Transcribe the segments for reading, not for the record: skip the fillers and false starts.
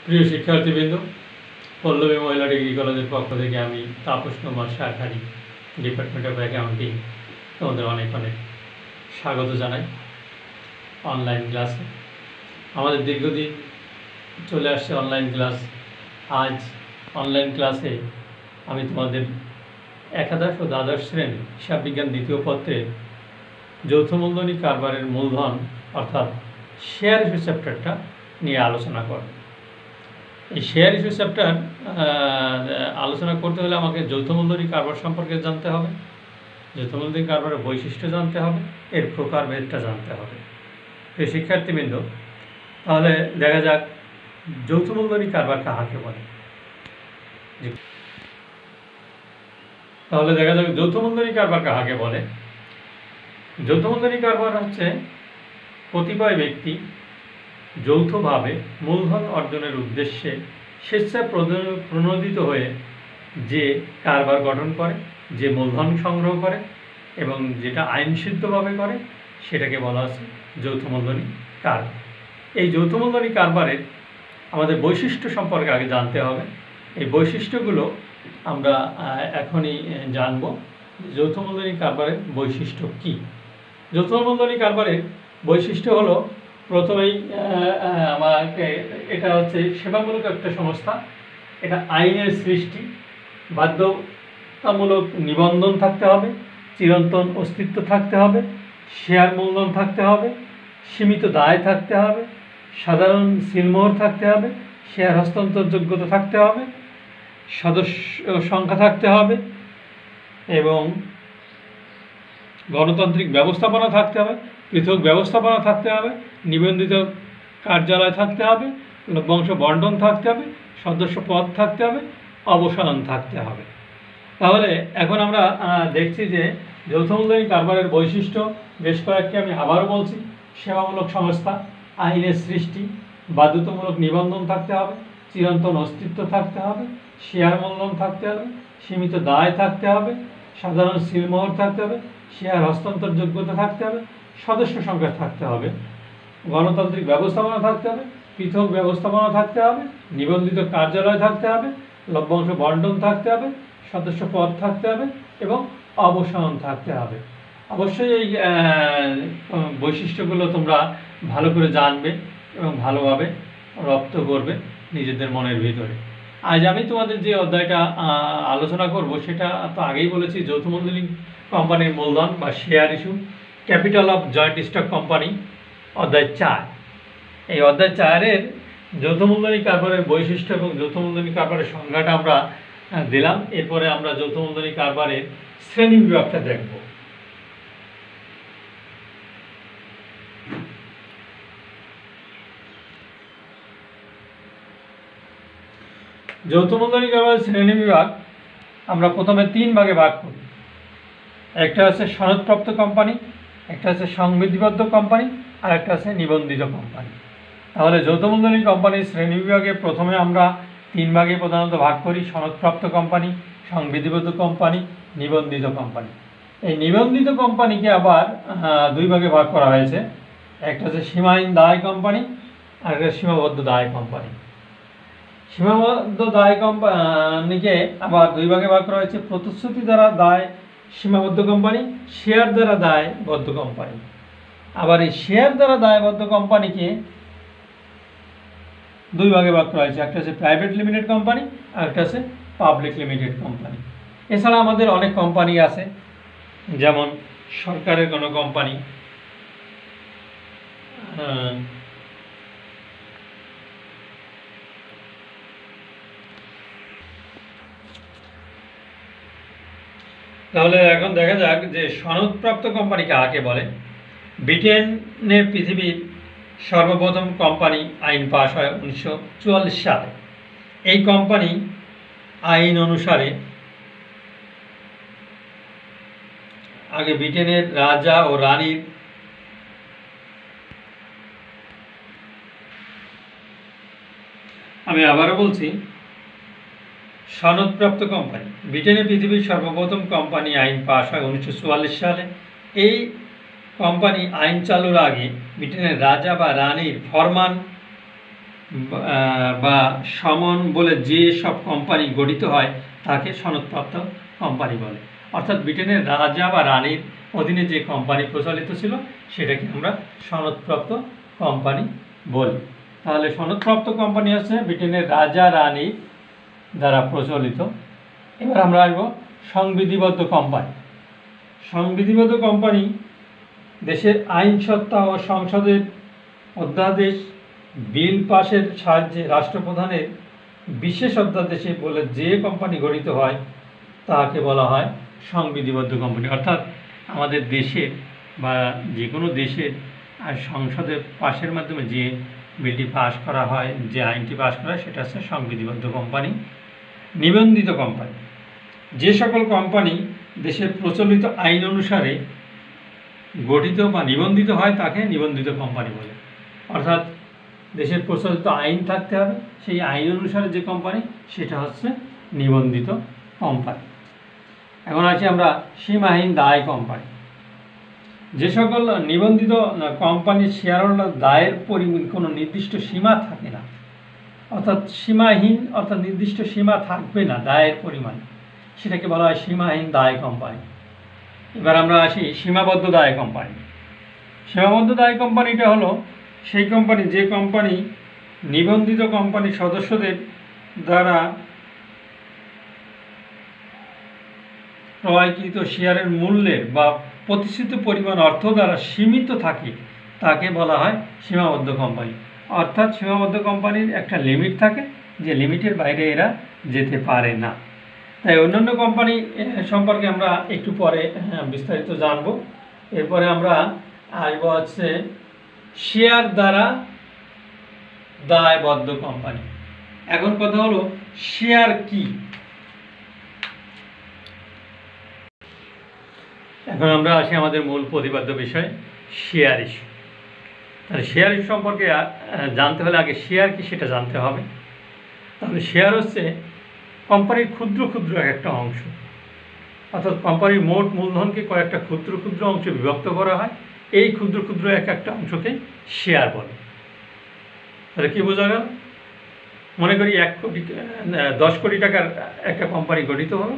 প্রিয় শিক্ষার্থীবৃন্দ, পল্লবী মহিলা ডিগ্রি কলেজের পক্ষ থেকে আমি Tapas Kumar Shakhari, department of accounting, তোমাদের অনেক অনেক স্বাগত জানাই অনলাইন ক্লাসে। আমাদের দীর্ঘদিন চলে আসছে অনলাইন ক্লাস। আজ অনলাইন ক্লাসে আমি তোমাদের একাদশ ও দ্বাদশ শ্রেণী হিসাব বিজ্ঞান দ্বিতীয় পত্রের যৌথ মূলধনী কারবারের মূলধন অর্থাৎ শেয়ার ইস্যু চ্যাপ্টারটা নিয়ে আলোচনা করব। এই শেয়ার ইস্যু চ্যাপ্টার আলোচনা করতে হলে আমাকে যৌথ মূলধনী কারবার সম্পর্কে জানতে হবে, যৌথ মূলধনী কারবারের বৈশিষ্ট্য জানতে হবে, এর প্রকারভেদটা জানতে হবে। এই শিক্ষার্থীবৃন্দ, তাহলে দেখা যাক যৌথ মূলধনী কারবার কাকে বলে। তাহলে দেখা যাক যৌথ মূলধনী কারবার কাকে বলে। যৌথ মূলধনী কারবার হচ্ছে কতিপয় ব্যক্তি যৌথভাবে মূলধন অর্জনের উদ্দেশ্যে স্বেচ্ছায় প্রণোদিত হয়ে যে কারবার গঠন করে, যে মূলধন সংগ্রহ করে এবং যেটা আইনসিদ্ধভাবে করে, সেটাকে বলা হচ্ছে যৌথ মূলধনী কারবার। এই যৌথ মূলধনী কারবারের আমাদের বৈশিষ্ট্য সম্পর্কে আগে জানতে হবে। এই বৈশিষ্ট্যগুলো আমরা এখনই জানব। যৌথ মূলধনী কারবারের বৈশিষ্ট্য কী? যৌথ মূলধনী কারবারের বৈশিষ্ট্য হলো, প্রথমেই আমাকে এটা হচ্ছে সেবামূলক একটা সংস্থা, এটা আইনের সৃষ্টি, বাধ্যতামূলক নিবন্ধন থাকতে হবে, চিরন্তন অস্তিত্ব থাকতে হবে, শেয়ার মূলধন থাকতে হবে, সীমিত দায় থাকতে হবে, সাধারণ সিলমোহর থাকতে হবে, শেয়ার হস্তান্তরযোগ্যতা থাকতে হবে, সদস্য সংখ্যা থাকতে হবে এবং গণতান্ত্রিক ব্যবস্থাপনা থাকতে হবে, পৃথক ব্যবস্থাপনা থাকতে হবে, নিবন্ধিত কার্যালয় থাকতে হবে, লভ্যাংশ বণ্টন থাকতে হবে, সদস্য পদ থাকতে হবে, অবসান থাকতে হবে। তাহলে এখন আমরা দেখছি যে যৌথ মূলধনী কারবারের বৈশিষ্ট্য বেশ কয়েকটি আমি আবারও বলছি। সেবামূলক সংস্থা, আইনের সৃষ্টি, বাধ্যতামূলক নিবন্ধন থাকতে হবে, চিরন্তন অস্তিত্ব থাকতে হবে, শেয়ার মূলধন থাকতে হবে, সীমিত দায় থাকতে হবে, সাধারণ সিলমোহর থাকতে হবে, শেয়ার হস্তান্তর যোগ্যতা থাকতে হবে, সদস্য সংখ্যা থাকতে হবে, গণতান্ত্রিক ব্যবস্থাপনা থাকতে হবে, পৃথক ব্যবস্থাপনা থাকতে হবে, নিবন্ধিত কার্যালয় থাকতে হবে, লভ্যাংশ বণ্টন থাকতে হবে, সদস্য পদ থাকতে হবে এবং অবসান থাকতে হবে। অবশ্যই এই বৈশিষ্ট্যগুলো তোমরা ভালো করে জানবে এবং ভালোভাবে রপ্ত করবে নিজেদের মনের ভিতরে। আজ আমি তোমাদের যে অধ্যায়টা আলোচনা করব সেটা তো আগেই বলেছি, যৌথ মূলধনী কোম্পানির মূলধন বা share issue, capital of joint stock company, অধ্যায় 4। এই অধ্যায় 4-এর যৌথ মূলধনী কারবারের বৈশিষ্ট্য এবং যৌথ মূলধনী কারবারের সংজ্ঞাটা আমরা দিলাম। এরপরে আমরা যৌথ মূলধনী কারবারের শ্রেণী বিভাগটা দেখব। যৌথ মূলধনী কারবারের শ্রেণী বিভাগ আমরা প্রথমে 3 ভাগে ভাগ করি। একটা হচ্ছে সনদপ্রাপ্ত কোম্পানি, একটা হচ্ছে সংবিধিবদ্ধ কোম্পানি, আর একটা হচ্ছে নিবন্ধিত কোম্পানি। তাহলে যৌথ মূলধনী কোম্পানির শ্রেণী বিভাগে প্রথমে আমরা 3 ভাগে প্রধানত ভাগ করি: সনদপ্রাপ্ত কোম্পানি, সংবিধিবদ্ধ কোম্পানি, নিবন্ধিত কোম্পানি। এই নিবন্ধিত কোম্পানিকে আবার 2 ভাগে ভাগ করা হয়েছে। একটা হচ্ছে সীমাহীন দায় কোম্পানি আর একটা সীমাবদ্ধ দায় কোম্পানি। সীমাবদ্ধ দায় কোম্পানিকে আবার 2 ভাগে ভাগ করা হয়েছে: প্রতিশ্রুতি দ্বারা দায় সীমাবদ্ধ কোম্পানি, শেয়ার দ্বারা দায়বদ্ধ কোম্পানি। আবার এই শেয়ার দ্বারা দায়বদ্ধ কোম্পানিকে 2 ভাগে ভাগ করা হয়েছে, একটা হচ্ছে প্রাইভেট লিমিটেড কোম্পানি আর একটা হচ্ছে পাবলিক লিমিটেড কোম্পানি। এছাড়া আমাদের অনেক কোম্পানি আছে, যেমন সরকারের কোনো কোম্পানি, তাহলে এখন দেখা যাক যে সনদপ্রাপ্ত কোম্পানি কাকে বলে। ব্রিটেনে পৃথিবীর সর্বপ্রথম কোম্পানি আইন পাস হয় 1944 সালে। এই কোম্পানি আইন অনুসারে আগে ব্রিটেনের রাজা ও রানীর আমি আবারও বলছি, সনদপ্রাপ্ত কোম্পানি ব্রিটেনে পৃথিবীর সর্বপ্রথম কোম্পানি আইন পাস হয় 1944 সালে। এই কোম্পানি আইন চালুর আগে ব্রিটেনের রাজা বা রানীর ফরমান বা সমন বলে যে সব কোম্পানি গঠিত হয় তাকে সনদপ্রাপ্ত কোম্পানি বলে। অর্থাৎ ব্রিটেনের রাজা বা রানীর অধীনে যে কোম্পানি প্রচলিত ছিল সেটাকে আমরা সনদপ্রাপ্ত কোম্পানি বলি। তাহলে সনদপ্রাপ্ত কোম্পানি হচ্ছে ব্রিটেনের রাজা রানী দ্বারা প্রচলিত। এবার আমরা আসবো সংবিধিবদ্ধ কোম্পানি। সংবিধিবদ্ধ কোম্পানি দেশের আইনসত্তা ও সংসদের অধ্যাদেশ বিল পাশের সাহায্যে রাষ্ট্রপ্রধানের বিশেষ অধ্যাদেশে বলে যে কোম্পানি গঠিত হয় তাকে বলা হয় সংবিধিবদ্ধ কোম্পানি। অর্থাৎ আমাদের দেশের বা যে কোনো দেশের সংসদের পাশের মাধ্যমে যে বিলটি পাশ করা হয়, যে আইনটি পাশ করা হয়, সেটা হচ্ছে সংবিধিবদ্ধ কোম্পানি। নিবন্ধিত কোম্পানি যে সকল কোম্পানি দেশের প্রচলিত আইন অনুসারে গঠিত বা নিবন্ধিত হয় তাকে নিবন্ধিত কোম্পানি বলে। অর্থাৎ দেশের প্রচলিত আইন থাকতে হবে, সেই আইন অনুসারে যে কোম্পানি সেটা হচ্ছে নিবন্ধিত কোম্পানি। এখন আছি আমরা সীমাহীন দায় কোম্পানি। যে সকল নিবন্ধিত কোম্পানির শেয়ার হোল্ডার দায়ের পরিমাণ কোনো নির্দিষ্ট সীমা থাকে না, অর্থাৎ সীমাহীন, অর্থাৎ নির্দিষ্ট সীমা থাকবে না দায়ের পরিমাণ, সেটাকে বলা হয় সীমাহীন দায় কোম্পানি। এবার আমরা আসি সীমাবদ্ধ দায় কোম্পানি। সীমাবদ্ধ দায় কোম্পানিটা হলো সেই কোম্পানি যে কোম্পানি নিবন্ধিত কোম্পানির সদস্যদের দ্বারা ক্রয়কৃত শেয়ারের মূল্যের বা প্রতিষ্ঠিত পরিমাণ অর্থ দ্বারা সীমিত থাকে তাকে বলা হয় সীমাবদ্ধ কোম্পানি। অর্থাৎ সীমাবদ্ধ কোম্পানির একটা লিমিট থাকে, যে লিমিটের বাইরে এরা যেতে পারে না। তাই অন্যান্য কোম্পানি সম্পর্কে আমরা একটু পরে বিস্তারিত জানব। এরপরে আমরা আসবো হচ্ছে শেয়ার দ্বারা দায়বদ্ধ কোম্পানি। এখন কথা হলো শেয়ার কি। এখন আমরা আসি আমাদের মূল প্রতিপাদ্য বিষয় শেয়ার ইস্যু। তাহলে শেয়ার ইস্যু সম্পর্কে জানতে হলে আগে শেয়ার কি সেটা জানতে হবে। তাহলে শেয়ার হচ্ছে কোম্পানির ক্ষুদ্র ক্ষুদ্র একটা অংশ, অর্থাৎ কোম্পানির মোট মূলধনকে কয়েকটা ক্ষুদ্র ক্ষুদ্র অংশে বিভক্ত করা হয়, এই ক্ষুদ্র ক্ষুদ্র একটা অংশকে শেয়ার বলে। তাহলে কী বোঝা গেল? মনে করি 10 কোটি টাকার একটা কোম্পানি গঠিত হলো।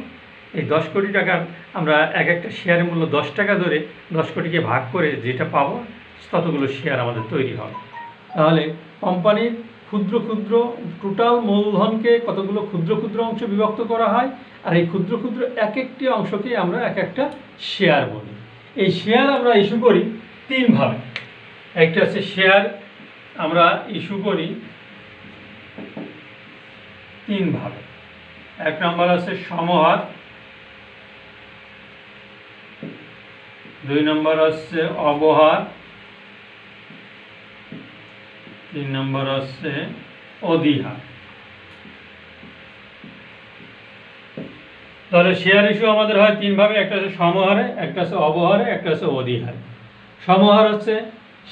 এই 10 কোটি টাকার আমরা একটা শেয়ারের মূল্য 10 টাকা ধরে 10 কোটিকে ভাগ করে যেটা পাবো ততগুলো শেয়ার আমাদের তৈরি হবে। তাহলে কোম্পানির ক্ষুদ্র ক্ষুদ্র টোটাল মূলধনকে কতগুলো ক্ষুদ্র ক্ষুদ্র অংশ বিভক্ত করা হয়, আর এই ক্ষুদ্র ক্ষুদ্র একটি অংশকে আমরা একটা শেয়ার বলি। এই শেয়ার আমরা ইস্যু করি 3 ভাবে। একটা হচ্ছে শেয়ার আমরা ইস্যু করি 3 ভাবে। 1 নম্বর আছে সমহার, 2 নম্বর হচ্ছে অবহার, 3 নম্বর হচ্ছে অধিহার। তাহলে শেয়ার ইস্যু আমাদের হয় 3 ভাবে। একটা হচ্ছে সমহারে, একটা হচ্ছে অবহারে, একটা হচ্ছে অধিহারে। সমহার হচ্ছে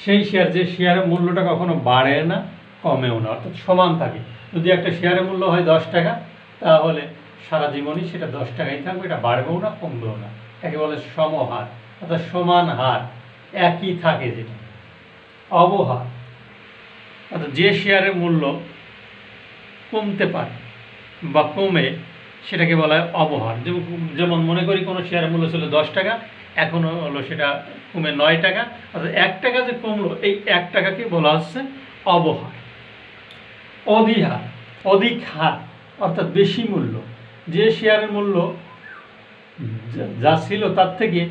সেই শেয়ার যে শেয়ারের মূল্যটা কখনো বাড়ে না কমেও না, অর্থাৎ সমান থাকে। যদি একটা শেয়ারের মূল্য হয় 10 টাকা, তাহলে সারা জীবনই সেটা 10 টাকাই থাকবে, এটা বাড়বেও না কমবেও না, একে বলে সমহার, অর্থাৎ সমান হার, একই থাকে যেটা। অবহার অর্থাৎ যে শেয়ারের মূল্য কমতে পারে বা কমে, সেটাকে বলা হয় অবহার। যেমন মনে করি কোনো শেয়ারের মূল্য ছিল 10 টাকা, এখন হলো সেটা কমে 9 টাকা, অর্থাৎ 1 টাকা যে কমলো, এই 1 টাকাকে বলা হচ্ছে অবহার। অধিহার, অধিক হার অর্থাৎ বেশি মূল্য, যে শেয়ারের মূল্য যা ছিল তার থেকে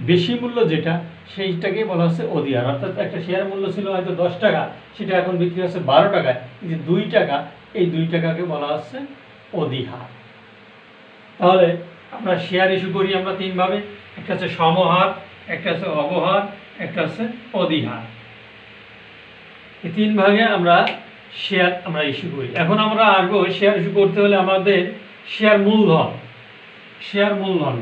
বেশি মূল্য যেটা, সেইটাকে বলা হচ্ছে অধিহার। অর্থাৎ একটা শেয়ারের মূল্য ছিল হয়তো 10 টাকা, সেটা এখন বিক্রি হচ্ছে 12 টাকায়, এই যে 2 টাকা, এই 2 টাকাকে বলা হচ্ছে অধিহার। তাহলে আমরা শেয়ার ইস্যু করি আমরা 3 ভাবে। একটা হচ্ছে সমহার, একটা হচ্ছে অবহার, একটা হচ্ছে অধিহার। এই 3 ভাগে আমরা শেয়ার আমরা ইস্যু করি। এখন আমরা আসবো শেয়ার ইস্যু করতে হলে আমাদের শেয়ার মূলধন। শেয়ার মূলধন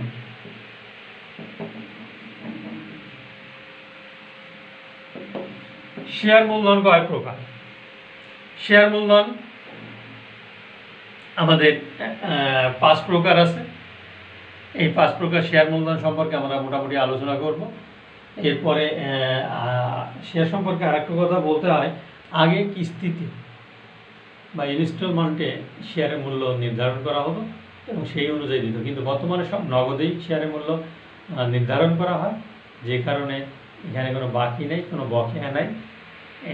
শেয়ার মূলধন কয় প্রকার? শেয়ার মূলধন আমাদের 5 প্রকার আছে। এই 5 প্রকার শেয়ার মূলধন সম্পর্কে আমরা মোটামুটি আলোচনা করব। এরপরে শেয়ার সম্পর্কে আরেকটা কথা বলতে হয়, আগে কিস্তিতে বা ইনস্টলমেন্টে শেয়ারের মূল্য নির্ধারণ করা হতো এবং সেই অনুযায়ী দিত। কিন্তু বর্তমানে সব নগদেই শেয়ারের মূল্য নির্ধারণ করা হয়, যে কারণে এখানে কোনো বাকি নেই, কোনো বকেয়া নেই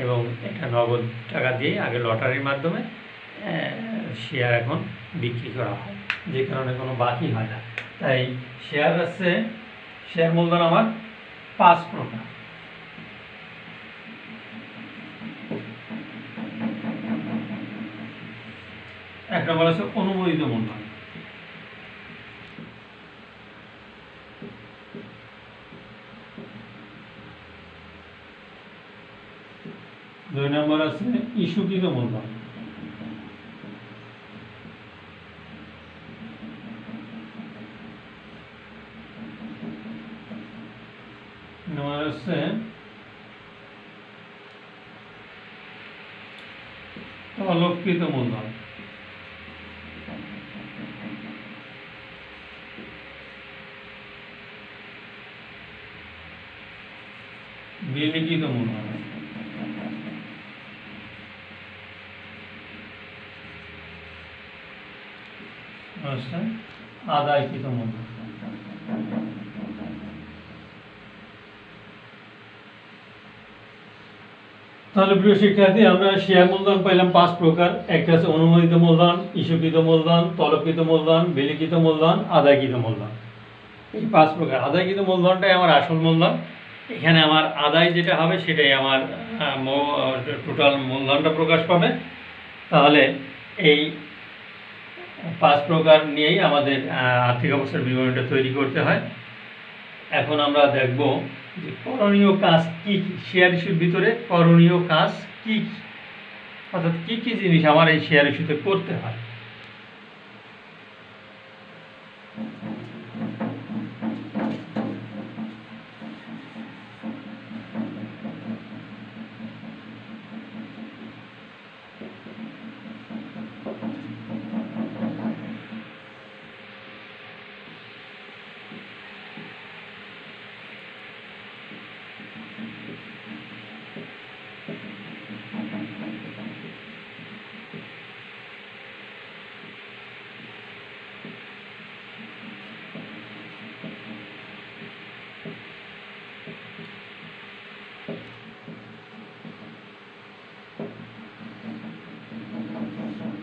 এবং এটা নগদ টাকা দিয়ে আগে লটারির মাধ্যমে শেয়ার এখন বিক্রি করা হয়, যে কারণে কোনো বাকি হয় না। তাই শেয়ার মূলধন আমার 5 প্রকার। এক নম্বর আছে অনুমোদিত মূলধন। দুই নম্বর আছে ইস্যুকৃত মূলধন। নম্বর আছে তলবকৃত মূলধন। বিনিয়োগকৃত মূলধন। আদায়কৃত মূলধন। তাহলে প্রিয় শিক্ষার্থী, আমরা শেয়ার মূলধন পাইলাম 5 প্রকার। একটা আছে অনুমোদিত মূলধন, ইস্যুকৃত মূলধন, তলবকৃত মূলধন, বিলিকৃত মূলধন, আদায়কৃত মূলধন। এই 5 প্রকার। আদায়কৃত মূলধনটাই আমার আসল মূলধন। এখানে আমার আদায় যেটা হবে সেটাই আমার টোটাল মূলধনটা প্রকাশ পাবে। তাহলে এই 5 প্রকার নিয়েই আমাদের আর্থিক অবস্থার বিবরণীটা তৈরি করতে হয়। এখন আমরা দেখব যে করণীয় কাজ কি কি, শেয়ার ইস্যুর ভিতরে করণীয় কাজ কি কি, অর্থাৎ কি কি জিনিস আমার এই শেয়ার ইস্যুতে করতে হয়।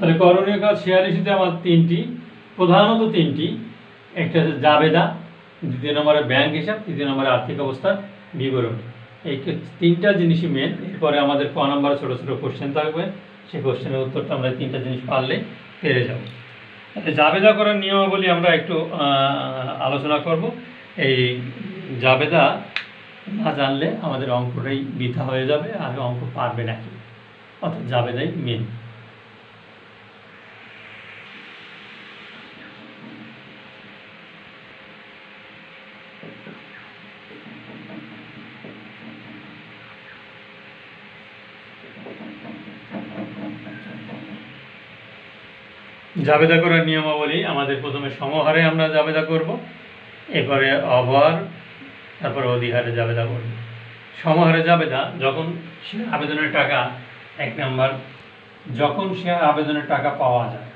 তাহলে করণীয় কাজ শেয়ার ইস্যুতে আমার প্রধানত তিনটি। একটা হচ্ছে জাবেদা, দ্বিতীয় নম্বরে ব্যাংক হিসাব, তৃতীয় নম্বরে আর্থিক অবস্থার বিবরণী। এই 3টা জিনিসই মেন। এরপরে আমাদের ক নম্বরে ছোটো ছোটো কোশ্চেন থাকবে, সেই কোশ্চেনের উত্তরটা আমরা 3টা জিনিস পারলে পেরে যাব। জাবেদা করার নিয়মাবলী আমরা একটু আলোচনা করব। এই জাবেদা না জানলে আমাদের অঙ্কটাই বৃথা হয়ে যাবে, আর অঙ্ক পারবে না কি, অর্থাৎ জাবেদাই মেন। জাবেদা করার নিয়মাবলী আমাদের প্রথমে সমহারে আমরা জাবেদা করব, এরপরে অভার, তারপরে অধিহারে জাবেদা করব। সমহারে জাবেদা যখন শেয়ার আবেদনের টাকা, 1 নম্বর, যখন শেয়ার আবেদনের টাকা পাওয়া যায়,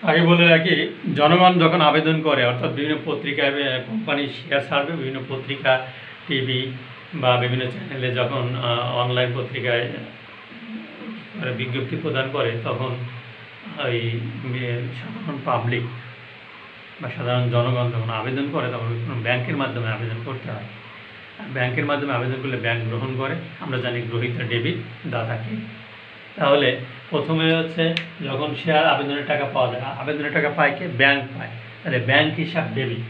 আগে বলে রাখি, জনগণ যখন আবেদন করে, অর্থাৎ বিভিন্ন পত্রিকায় কোম্পানি শেয়ার ছাড়বে, বিভিন্ন পত্রিকা, টিভি বা বিভিন্ন চ্যানেলে যখন অনলাইন পত্রিকায় বিজ্ঞপ্তি প্রদান করে, তখন ওই সাধারণ পাবলিক বা সাধারণ জনগণ যখন আবেদন করে, তখন ব্যাংকের মাধ্যমে আবেদন করতে হয়। ব্যাংকের মাধ্যমে আবেদন করলে ব্যাংক গ্রহণ করে। আমরা জানি গ্রহীতা ডেবিট, দাতাকে। তাহলে প্রথমে হচ্ছে যখন শেয়ার আবেদনের টাকা পাওয়া যায়, আবেদনের টাকা পায় কে? ব্যাংক পায়। তাহলে ব্যাংক হিসাব ডেবিট,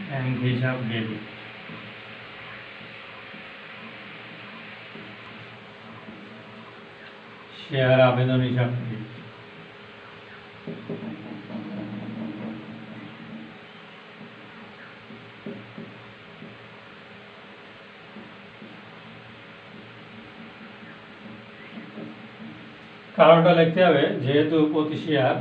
ব্যাংক হিসাব ডেবিট। শেয়ার আবেদন হিসাব ডেবিট। কারণটা লিখতে হবে, যেহেতু প্রতি শেয়ার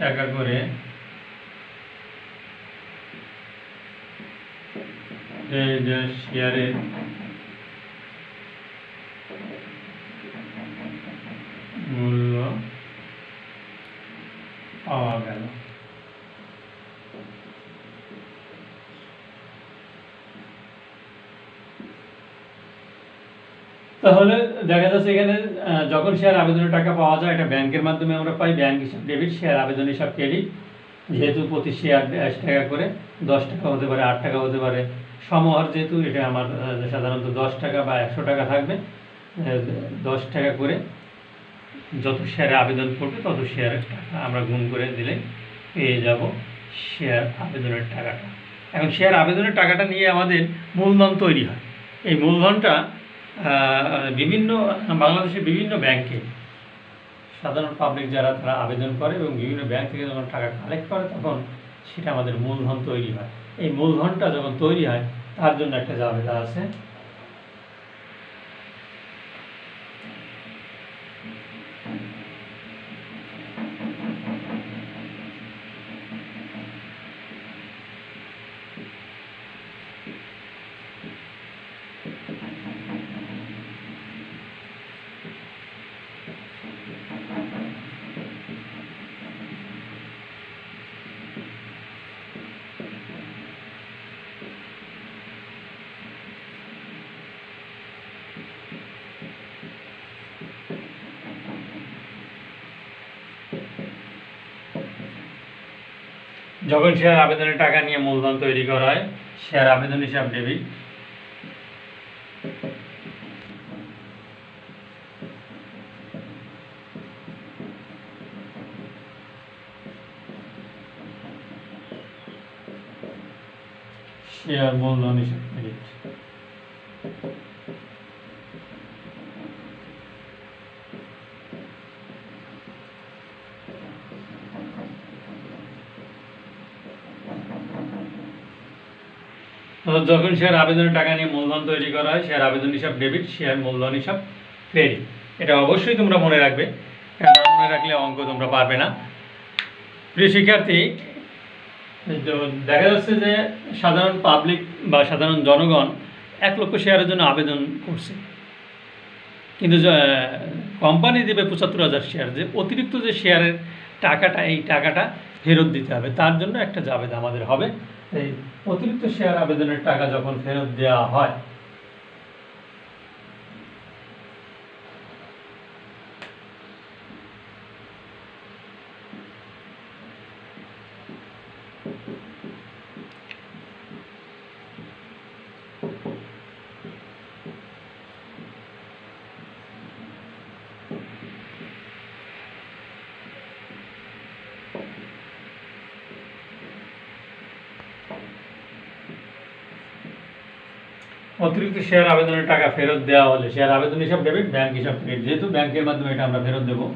টাকা করে শেয়ারের মূল্য পাওয়া গেল। তাহলে দেখা যাচ্ছে এখানে যখন শেয়ার আবেদনের টাকা পাওয়া যায়, এটা ব্যাংকের মাধ্যমে আমরা পাই, ব্যাংক হিসাব ডেবিট, শেয়ার আবেদন হিসাব ক্রেডিট। যেহেতু প্রতি শেয়ার টাকা করে, 10 টাকা হতে পারে, 8 টাকা হতে পারে, সমহার যেহেতু এটা আমার সাধারণত 10 টাকা বা 100 টাকা থাকবে, 10 টাকা করে যত শেয়ারে আবেদন করবে তত শেয়ারের টাকা আমরা গুণ করে দিলে পেয়ে যাব শেয়ার আবেদনের টাকাটা। এখন শেয়ার আবেদনের টাকাটা নিয়ে আমাদের মূলধন তৈরি হয়। এই মূলধনটা বিভিন্ন বাংলাদেশের বিভিন্ন ব্যাংকে সাধারণ পাবলিক যারা তারা আবেদন করে এবং বিভিন্ন ব্যাংক থেকে যখন টাকা কালেক্ট করে তখন সেটা আমাদের মূলধন তৈরি হয়। এই মূলধনটা যখন তৈরি হয় তার জন্য একটা জাবেদা আছে। যখন শেয়ার আবেদনের টাকা নিয়ে মূলধন তৈরি করা হয়, শেয়ার আবেদন হিসাব ডেবিট, শেয়ার মূলধন হিসাব ক্রেডিট। যখন শেয়ার আবেদনের টাকা নিয়ে মূলধন তৈরি করা হয়, শেয়ার আবেদন হিসাব ডেবিট, শেয়ার মূলধন হিসাব ক্রেডিট। এটা অবশ্যই তোমরা মনে রাখবে, না মনে রাখলে অঙ্ক তোমরা পারবে না। প্রিয় শিক্ষার্থী, দেখা যাচ্ছে যে সাধারণ পাবলিক বা সাধারণ জনগণ 1 লক্ষ শেয়ারের জন্য আবেদন করছে, কিন্তু কোম্পানি দেবে 75,000 শেয়ার। যে অতিরিক্ত যে শেয়ারের টাকাটা, এই টাকাটা ফেরত দিতে হবে, তার জন্য একটা জাবেদা আমাদের হবে। এই অতিরিক্ত শেয়ার আবেদনের টাকা যখন ফেরত দেওয়া হয়, অতিরিক্ত শেয়ার আবেদনের টাকা ফেরত দেওয়া হলে শেয়ার আবেদন হিসাব ডেবিট, ব্যাংক হিসাব ক্রেডিট। যেহেতু ব্যাংকের মাধ্যমে এটা আমরা ফেরত দেবো,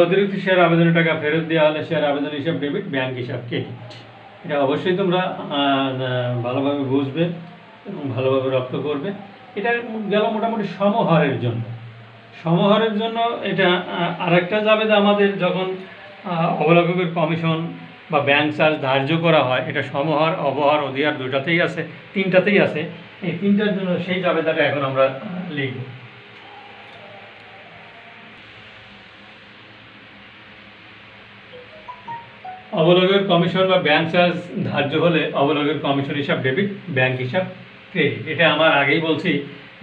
অতিরিক্ত শেয়ার আবেদনের টাকা ফেরত দেওয়া হলে শেয়ার আবেদন হিসাব ডেবিট, ব্যাংক হিসাব ক্রেডিট। এটা অবশ্যই তোমরা ভালোভাবে বুঝবে এবং ভালোভাবে রপ্ত করবে। এটা গেল মোটামুটি সমহারের জন্য। সমহারের জন্য এটা আরেকটা জাবেদা আমাদের যখন অবলাভকের কমিশন বা ব্যাংক চার্জ ধার্য করা হয়, এটা সমহার, অবহার, অধিহার দুটাতেই আছে, তিনটাতেই আছে। এই তিনটার জন্য সেই জাবেদাটা এখন আমরা লিখব। অবলগের কমিশন বা ব্যাংক চার্জ ধার্য হলে অবলগের কমিশন হিসাব ডেবিট, ব্যাংক হিসাব ক্রেডিট। এটা আমার আগেই বলছি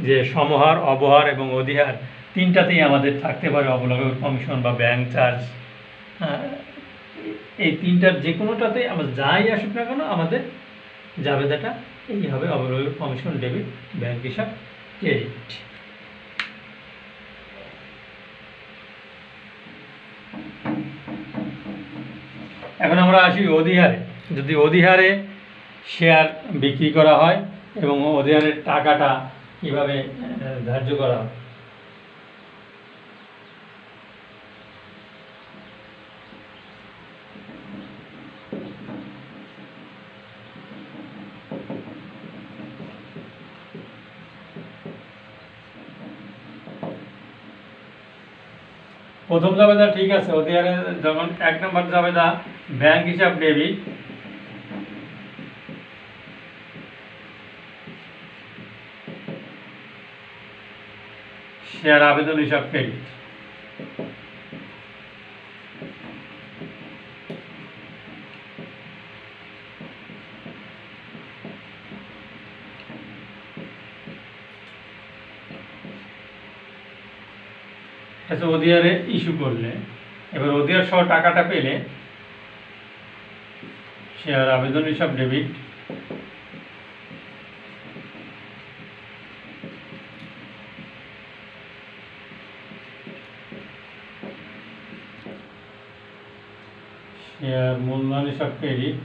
যে সমহার, অবহার এবং অধিহার তিনটাতেই আমাদের থাকতে পারে অবলগের কমিশন বা ব্যাংক চার্জ। এই তিনটার যে কোনোটাতেই আমরা যাই আসুক না কেন আমাদের জাবেদাটা এই হবে অবরোধ কমিশন ডেবিট ব্যাংক হিসাব ক্রেডিট। এখন আমরা আসি অধিহারে। যদি অধিহারে শেয়ার বিক্রি করা হয় এবং অধিহারের টাকাটা কীভাবে ধার্য করা হয়। প্রথম জাবেদা ঠিক আছে, অধিহারে যখন 1 নম্বর জাবেদা ব্যাংক হিসাব ডেবিট, শেয়ার আবেদন হিসাব ক্রেডিট। আচ্ছা, অধিহারে ইস্যু করলে এবার অধিহার সহ টাকাটা পেলে শেয়ার আবেদন হিসাব ডেবিট, শেয়ার মূলধন হিসাব ক্রেডিট,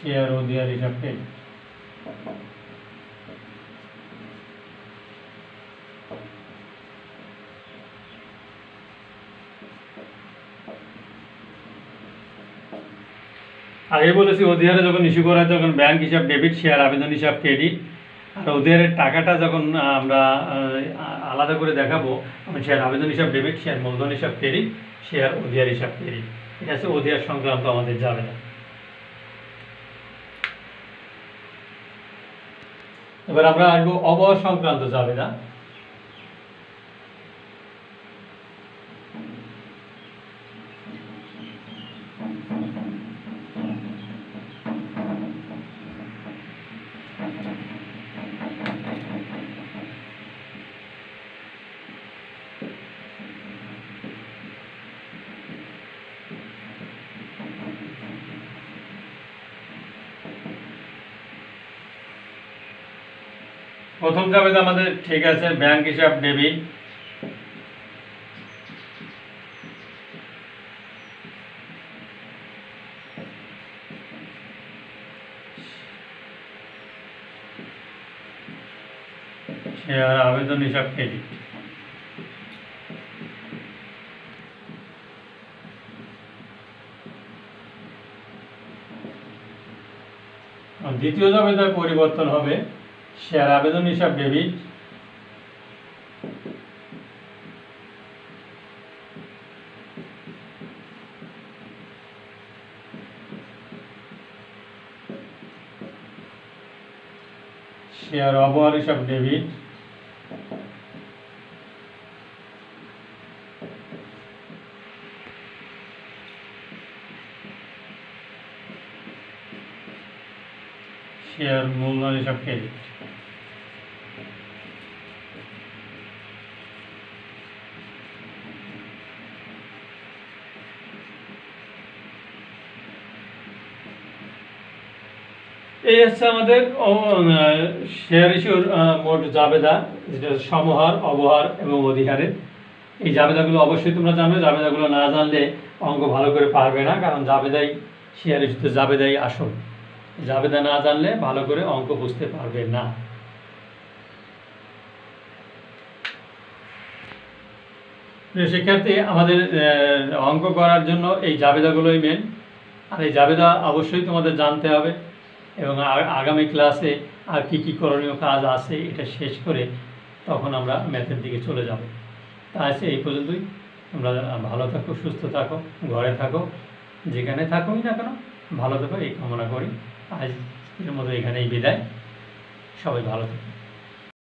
শেয়ার অধিহার হিসাব ক্রেডিট। আগে বলেছি অধিহারে যখন ইস্যু করা হয় তখন ব্যাংক হিসাব ডেবিট, শেয়ার আবেদন হিসাব ক্রেডিট। আর অধিহারের টাকাটা যখন আমরা আলাদা করে দেখাবো, শেয়ার আবেদন হিসাব ডেবিট, শেয়ার মূলধন হিসাব ক্রেডিট, শেয়ার অধিহার হিসাব ক্রেডিট। এটা হচ্ছে অধিহার সংক্রান্ত আমাদের জাবেদা। এবার আমরা আসবো অবহার সংক্রান্ত জাবেদা। প্রথম জাবেদা আমাদের ঠিক আছে ব্যাংক হিসাব ডেবিট, শেয়ার আবেদন হিসাব ক্রেডিট। দ্বিতীয় জাবেদার পরিবর্তন হবে শেয়ার আবেদন হিসাব ডেবিট, শেয়ার অবহার হিসাব ডেবিট, শেয়ার মূলধন হিসাব ক্রেডিট। এই হচ্ছে আমাদের শেয়ার ইস্যুর মোট জাবেদা, যেটা সমহার, অবহার এবং অধিহারের। এই জাবেদাগুলো অবশ্যই তোমরা জানবে। জাবেদাগুলো না জানলে অঙ্ক ভালো করে পারবে না, কারণ জাবেদাই শেয়ার ইস্যুতে জাবেদাই আসল। জাবেদা না জানলে ভালো করে অঙ্ক বুঝতে পারবে না। শিক্ষার্থী, আমাদের অঙ্ক করার জন্য এই জাবেদাগুলোই মেন। আর এই জাবেদা অবশ্যই তোমাদের জানতে হবে এবং আগামী ক্লাসে আর কি কি করণীয় কাজ আছে এটা শেষ করে তখন আমরা ম্যাথের দিকে চলে যাব। তাই এই পর্যন্তই। তোমরা ভালো থাকো, সুস্থ থাকো, ঘরে থাকো, যেখানে থাকোই না কেন ভালো থাকো এই কামনা করি। আজকের মতো এখানেই বিদায়। সবাই ভালো থাকো।